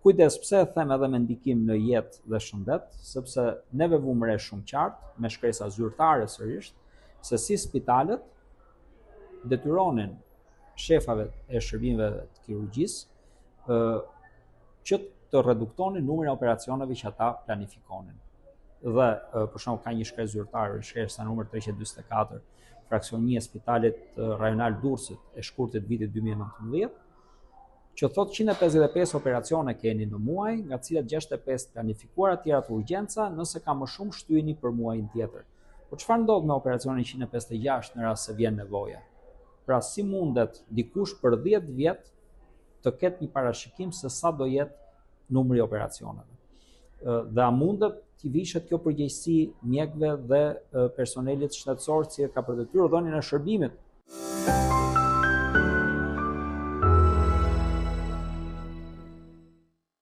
Kujdes, pse e them edhe me ndikim në jetë dhe shëndet, sepse neve vum re shumë qartë, me shkresa zyrtare sërish, se si spitalet detyronin shefave e shërbimeve të kirurgjisë që të reduktonin numrin e operacioneve që ata planifikonin. Dhe për shembull ka një shkresë zyrtare, shkresa numër 344, fraksion 1 e Spitalit Rajonal Durrësit e shkurtit vitit 2019, që thot 155 operacione keni në muaj, nga cilat 65 planifikuara, tjera të urgjenca, nëse ka më shumë shtyheni për muajin tjetër. Po çfarë ndodh me operacionin 156 në rast se vjen nevoja? Pra si mundet dikush për 10 vjet të ketë një parashikim se sa do jetë numri i operacioneve? Dhe a mundet t'i vishet kjo përgjegjësi mjekëve dhe personelit shtetësor që ka për detyrë dhënien e shërbimit